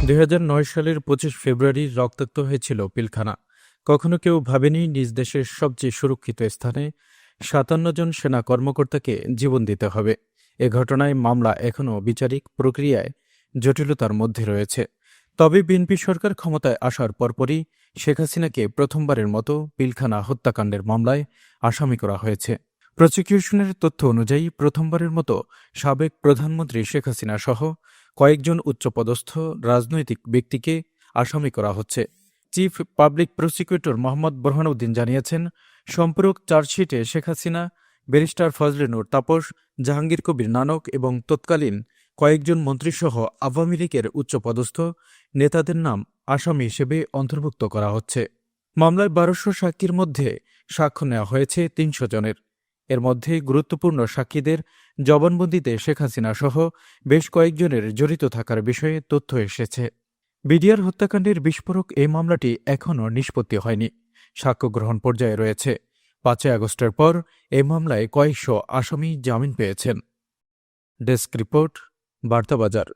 ২০০৯ সালের ২৫ ফেব্রুয়ারি রক্তাক্ত হয়েছিল পিলখানা। কখনো কেউ ভাবেনি নিজ দেশের সবচেয়ে সুরক্ষিত স্থানে ৫৭ জন সেনা কর্মকর্তাকে জীবন দিতে হবে। এ ঘটনায় মামলা এখনও বিচারিক প্রক্রিয়ায় জটিলতার মধ্যে রয়েছে। তবে বিএনপি সরকার ক্ষমতায় আসার পরপরই শেখ হাসিনাকে প্রথমবারের মতো পিলখানা হত্যাকাণ্ডের মামলায় আসামি করা হয়েছে। প্রসিকিউশনের তথ্য অনুযায়ী প্রথমবারের মতো সাবেক প্রধানমন্ত্রী শেখ হাসিনা সহ কয়েকজন উচ্চপদস্থ রাজনৈতিক ব্যক্তিকে আসামি করা হচ্ছে। Chief public prosecutor Mohammad Borhanuddin জানিয়েছেন, সম্পূরক চার্জশিটে শেখ হাসিনা, ব্যারিস্টার ফজলে নূর তাপস, জাহাঙ্গীর কবির নানক এবং তৎকালীন কয়েকজন মন্ত্রীসহ আওয়ামী লীগের উচ্চপদস্থ নেতাদের নাম আসামি হিসেবে অন্তর্ভুক্ত করা হচ্ছে। মামলায় ১২০০ সাক্ষীর মধ্যে সাক্ষ্য নেওয়া হয়েছে ৩০০ জনের। এর মধ্যে গুরুত্বপূর্ণ সাক্ষীদের জবানবন্দিতে শেখ হাসিনা সহ বেশ কয়েকজনের জড়িত থাকার বিষয়ে তথ্য এসেছে। বিডিআর হত্যাকাণ্ডের বিস্ফোরক এই মামলাটি এখনও নিষ্পত্তি হয়নি, সাক্ষ্য গ্রহণ পর্যায়ে রয়েছে। ৫ আগস্টের পর এই মামলায় কয়েকশো আসামি জামিন পেয়েছেন। Desk report, বার্তাবাজার।